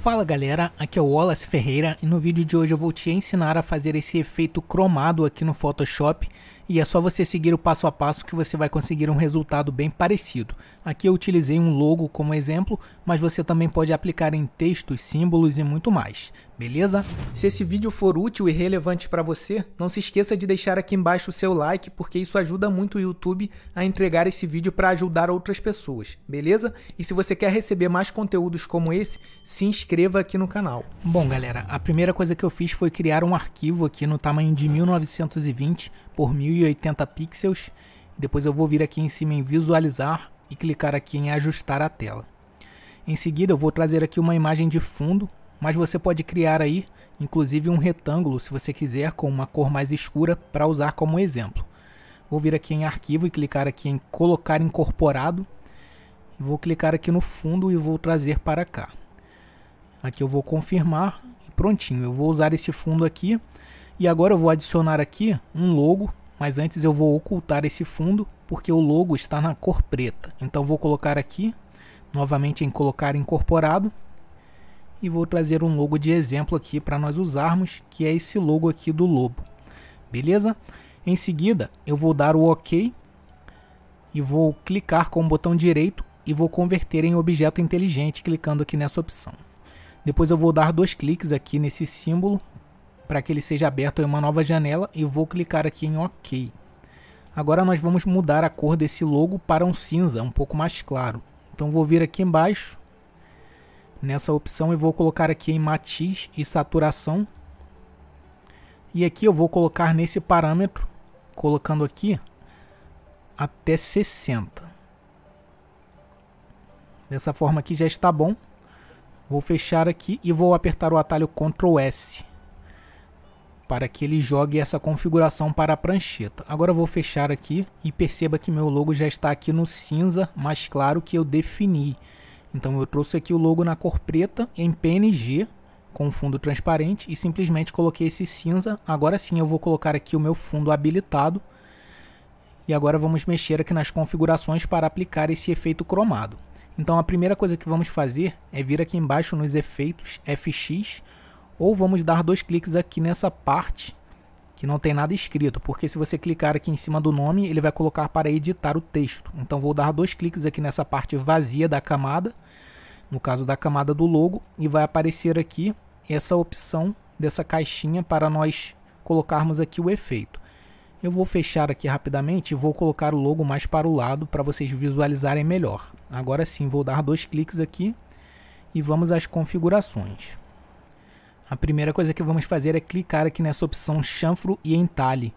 Fala galera, aqui é o Wallace Ferreira e no vídeo de hoje eu vou te ensinar a fazer esse efeito cromado aqui no Photoshop e é só você seguir o passo a passo que você vai conseguir um resultado bem parecido. Aqui eu utilizei um logo como exemplo, mas você também pode aplicar em textos, símbolos e muito mais, beleza? Se esse vídeo for útil e relevante para você, não se esqueça de deixar aqui embaixo o seu like, porque isso ajuda muito o YouTube a entregar esse vídeo para ajudar outras pessoas, beleza? E se você quer receber mais conteúdos como esse, se inscreva aqui no canal. Bom galera, a primeira coisa que eu fiz foi criar um arquivo aqui no tamanho de 1920 por 1080 pixels. Depois eu vou vir aqui em cima em visualizar e clicar aqui em ajustar a tela. Em seguida eu vou trazer aqui uma imagem de fundo, mas você pode criar aí inclusive um retângulo se você quiser com uma cor mais escura para usar como exemplo. Vou vir aqui em arquivo e clicar aqui em colocar incorporado. Vou clicar aqui no fundo e vou trazer para cá. Aqui eu vou confirmar e prontinho, eu vou usar esse fundo aqui e agora eu vou adicionar aqui um logo, mas antes eu vou ocultar esse fundo porque o logo está na cor preta. Então vou colocar aqui novamente em colocar incorporado e vou trazer um logo de exemplo aqui para nós usarmos, que é esse logo aqui do lobo, beleza? Em seguida eu vou dar o OK e vou clicar com o botão direito e vou converter em objeto inteligente clicando aqui nessa opção. Depois eu vou dar dois cliques aqui nesse símbolo para que ele seja aberto em uma nova janela e vou clicar aqui em OK. Agora nós vamos mudar a cor desse logo para um cinza um pouco mais claro. Então vou vir aqui embaixo nessa opção e vou colocar aqui em matiz e saturação. E aqui eu vou colocar nesse parâmetro, colocando aqui até 60. Dessa forma aqui já está bom. Vou fechar aqui e vou apertar o atalho Ctrl S para que ele jogue essa configuração para a prancheta. Agora eu vou fechar aqui e perceba que meu logo já está aqui no cinza mais claro que eu defini. Então eu trouxe aqui o logo na cor preta em PNG com fundo transparente e simplesmente coloquei esse cinza. Agora sim eu vou colocar aqui o meu fundo habilitado e agora vamos mexer aqui nas configurações para aplicar esse efeito cromado. Então a primeira coisa que vamos fazer é vir aqui embaixo nos efeitos FX, ou vamos dar dois cliques aqui nessa parte que não tem nada escrito, porque se você clicar aqui em cima do nome ele vai colocar para editar o texto. Então vou dar dois cliques aqui nessa parte vazia da camada, no caso da camada do logo, e vai aparecer aqui essa opção dessa caixinha para nós colocarmos aqui o efeito. Eu vou fechar aqui rapidamente e vou colocar o logo mais para o lado para vocês visualizarem melhor. Agora sim, vou dar dois cliques aqui e vamos às configurações. A primeira coisa que vamos fazer é clicar aqui nessa opção chanfro e entalhe.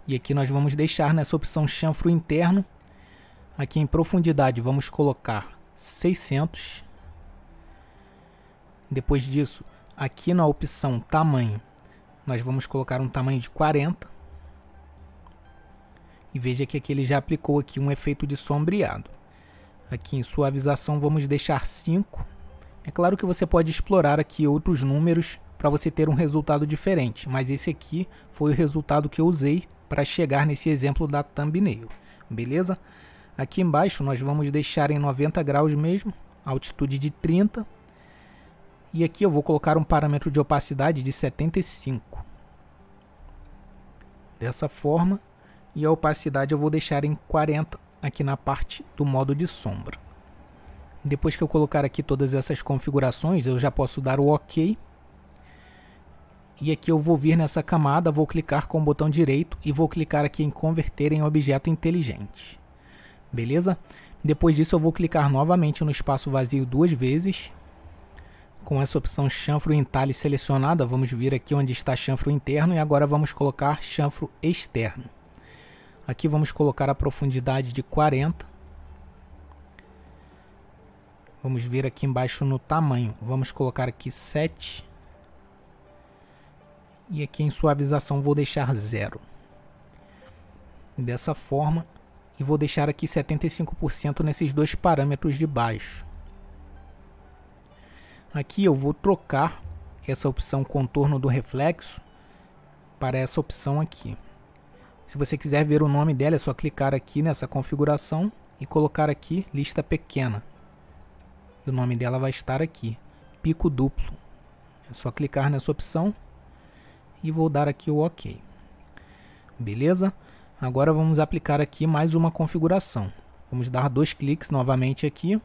E aqui nós vamos deixar nessa opção chanfro interno. Aqui em profundidade vamos colocar 600. Depois disso, aqui na opção tamanho, nós vamos colocar um tamanho de 40. E veja que aqui ele já aplicou aqui um efeito de sombreado. Aqui em suavização vamos deixar 5. É claro que você pode explorar aqui outros números para você ter um resultado diferente, mas esse aqui foi o resultado que eu usei para chegar nesse exemplo da thumbnail, beleza? Aqui embaixo nós vamos deixar em 90 graus mesmo, altitude de 30. E aqui eu vou colocar um parâmetro de opacidade de 75. Dessa forma. E a opacidade eu vou deixar em 40 aqui na parte do modo de sombra. Depois que eu colocar aqui todas essas configurações, eu já posso dar o OK. E aqui eu vou vir nessa camada, vou clicar com o botão direito e vou clicar aqui em converter em objeto inteligente. Beleza? Depois disso eu vou clicar novamente no espaço vazio duas vezes. Com essa opção chanfro entalhe selecionada, vamos vir aqui onde está chanfro interno e agora vamos colocar chanfro externo. Aqui vamos colocar a profundidade de 40. Vamos ver aqui embaixo no tamanho. Vamos colocar aqui 7. E aqui em suavização vou deixar 0. Dessa forma. E vou deixar aqui 75% nesses dois parâmetros de baixo. Aqui eu vou trocar essa opção contorno do reflexo para essa opção aqui. Se você quiser ver o nome dela, é só clicar aqui nessa configuração e colocar aqui lista pequena. E o nome dela vai estar aqui. pico duplo. É só clicar nessa opção e vou dar aqui o OK. Beleza? Agora vamos aplicar aqui mais uma configuração. Vamos dar 2 cliques novamente aqui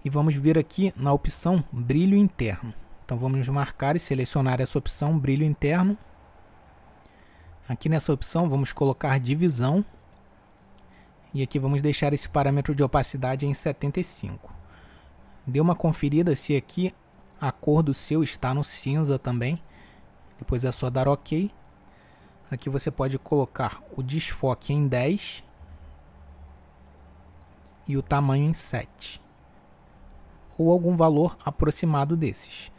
e vamos vir aqui na opção brilho interno. Então vamos marcar e selecionar essa opção brilho interno. Aqui nessa opção vamos colocar divisão e aqui vamos deixar esse parâmetro de opacidade em 75. Dê uma conferida se aqui a cor do seu está no cinza também. Depois é só dar OK. Aqui você pode colocar o desfoque em 10 e o tamanho em 7, ou algum valor aproximado desses.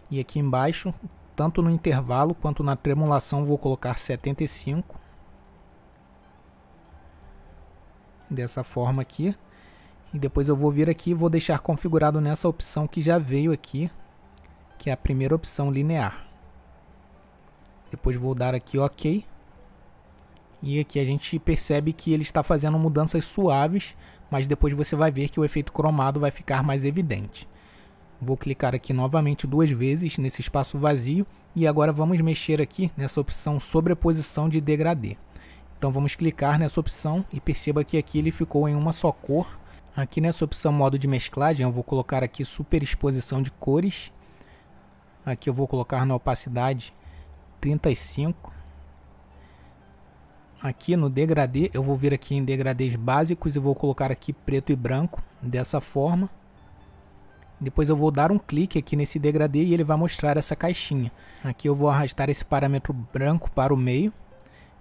E aqui embaixo, tanto no intervalo quanto na tremulação, vou colocar 75. Dessa forma aqui. E depois eu vou vir aqui e vou deixar configurado nessa opção que já veio aqui, que é a primeira opção linear. Depois vou dar aqui OK. E aqui a gente percebe que ele está fazendo mudanças suaves, mas depois você vai ver que o efeito cromado vai ficar mais evidente. Vou clicar aqui novamente 2 vezes nesse espaço vazio e agora vamos mexer aqui nessa opção sobreposição de degradê. Então vamos clicar nessa opção e perceba que aqui ele ficou em uma só cor. Aqui nessa opção modo de mesclagem eu vou colocar aqui superexposição de cores. Aqui eu vou colocar na opacidade 35. Aqui no degradê, eu vou vir aqui em degradês básicos e vou colocar aqui preto e branco, dessa forma. Depois eu vou dar um clique aqui nesse degradê e ele vai mostrar essa caixinha. Aqui eu vou arrastar esse parâmetro branco para o meio.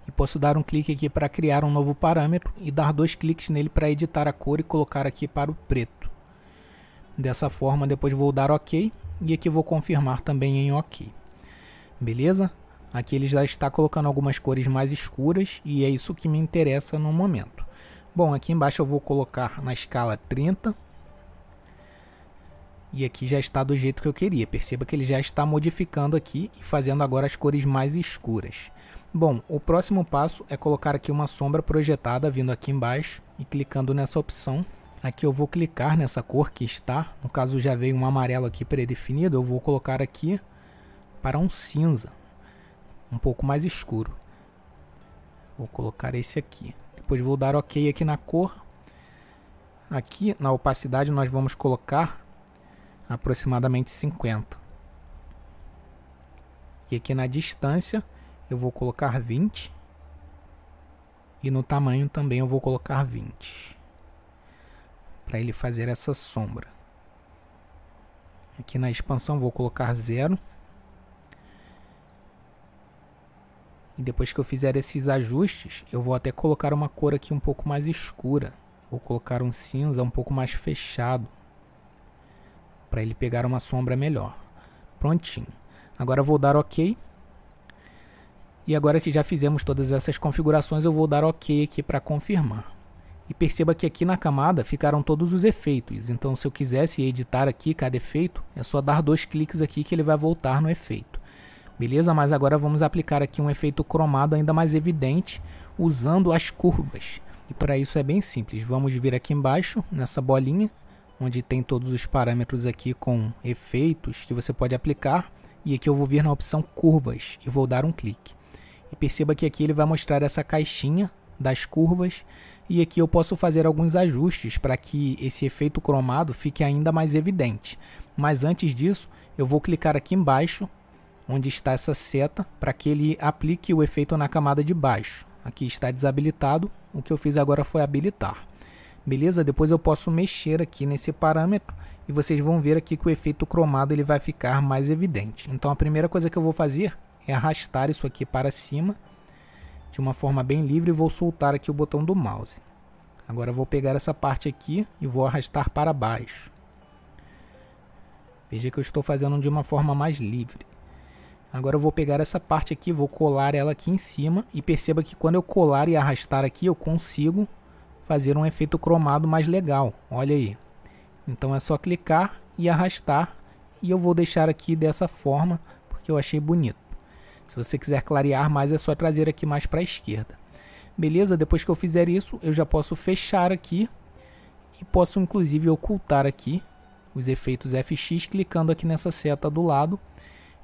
E posso dar um clique aqui para criar um novo parâmetro e dar 2 cliques nele para editar a cor e colocar aqui para o preto. Dessa forma, depois vou dar OK e aqui vou confirmar também em OK. Beleza? Aqui ele já está colocando algumas cores mais escuras e é isso que me interessa no momento. Bom, aqui embaixo eu vou colocar na escala 30. E aqui já está do jeito que eu queria. Perceba que ele já está modificando aqui e fazendo agora as cores mais escuras. Bom, o próximo passo é colocar aqui uma sombra projetada vindo aqui embaixo e clicando nessa opção. Aqui eu vou clicar nessa cor que está. No caso já veio um amarelo aqui predefinido. Eu vou colocar aqui para um cinza, um pouco mais escuro. Vou colocar esse aqui. Depois vou dar OK aqui na cor. Aqui na opacidade nós vamos colocar aproximadamente 50. E aqui na distância eu vou colocar 20. E no tamanho também eu vou colocar 20. Para ele fazer essa sombra. Aqui na expansão vou colocar 0. E depois que eu fizer esses ajustes, eu vou até colocar uma cor aqui um pouco mais escura. Vou colocar um cinza um pouco mais fechado, para ele pegar uma sombra melhor. Prontinho. Agora eu vou dar OK. E agora que já fizemos todas essas configurações, eu vou dar OK aqui para confirmar. E perceba que aqui na camada ficaram todos os efeitos. Então se eu quisesse editar aqui cada efeito, é só dar 2 cliques aqui que ele vai voltar no efeito. Beleza? Mas agora vamos aplicar aqui um efeito cromado ainda mais evidente, usando as curvas. E para isso é bem simples. Vamos vir aqui embaixo, nessa bolinha, onde tem todos os parâmetros aqui com efeitos que você pode aplicar. E aqui eu vou vir na opção curvas e vou dar um clique. E perceba que aqui ele vai mostrar essa caixinha das curvas. E aqui eu posso fazer alguns ajustes para que esse efeito cromado fique ainda mais evidente. Mas antes disso, eu vou clicar aqui embaixo, onde está essa seta, para que ele aplique o efeito na camada de baixo. Aqui está desabilitado, o que eu fiz agora foi habilitar. Beleza? Depois eu posso mexer aqui nesse parâmetro e vocês vão ver aqui que o efeito cromado ele vai ficar mais evidente. Então a primeira coisa que eu vou fazer é arrastar isso aqui para cima de uma forma bem livre e vou soltar aqui o botão do mouse. Agora eu vou pegar essa parte aqui e vou arrastar para baixo. Veja que eu estou fazendo de uma forma mais livre. Agora eu vou pegar essa parte aqui, vou colar ela aqui em cima e perceba que quando eu colar e arrastar aqui eu consigo fazer um efeito cromado mais legal. Olha aí. Então é só clicar e arrastar e eu vou deixar aqui dessa forma porque eu achei bonito. Se você quiser clarear mais é só trazer aqui mais para a esquerda. Beleza? Depois que eu fizer isso eu já posso fechar aqui e posso inclusive ocultar aqui os efeitos FX clicando aqui nessa seta do lado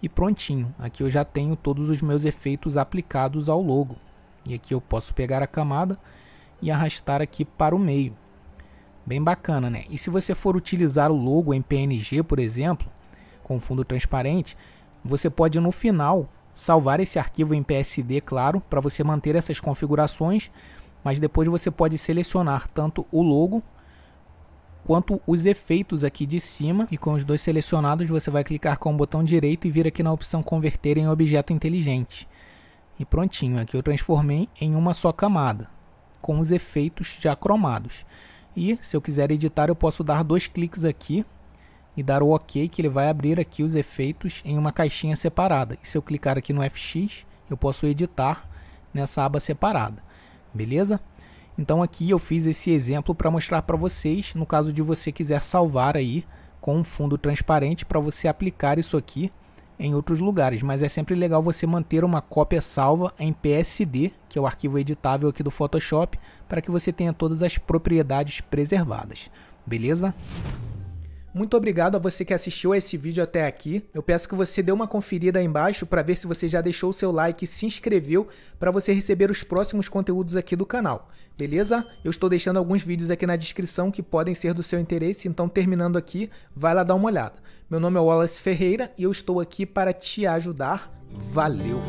e prontinho. Aqui eu já tenho todos os meus efeitos aplicados ao logo. E aqui eu posso pegar a camada e arrastar aqui para o meio. Bem bacana, né? E se você for utilizar o logo em PNG, por exemplo, com fundo transparente, você pode no final salvar esse arquivo em PSD, claro, para você manter essas configurações, mas depois você pode selecionar tanto o logo quanto os efeitos aqui de cima, e com os dois selecionados você vai clicar com o botão direito e vir aqui na opção converter em objeto inteligente. E prontinho, aqui eu transformei em uma só camada, com os efeitos já cromados. E se eu quiser editar, eu posso dar 2 cliques aqui e dar o OK, que ele vai abrir aqui os efeitos em uma caixinha separada. E se eu clicar aqui no FX, eu posso editar nessa aba separada. Beleza? Então aqui eu fiz esse exemplo para mostrar para vocês, no caso de você quiser salvar aí com um fundo transparente, para você aplicar isso aqui em outros lugares. Mas é sempre legal você manter uma cópia salva em PSD, que é o arquivo editável aqui do Photoshop, para que você tenha todas as propriedades preservadas. Beleza? Muito obrigado a você que assistiu a esse vídeo até aqui. Eu peço que você dê uma conferida aí embaixo para ver se você já deixou o seu like e se inscreveu para você receber os próximos conteúdos aqui do canal. Beleza? Eu estou deixando alguns vídeos aqui na descrição que podem ser do seu interesse, então terminando aqui, vai lá dar uma olhada. Meu nome é Wallace Ferreira e eu estou aqui para te ajudar. Valeu!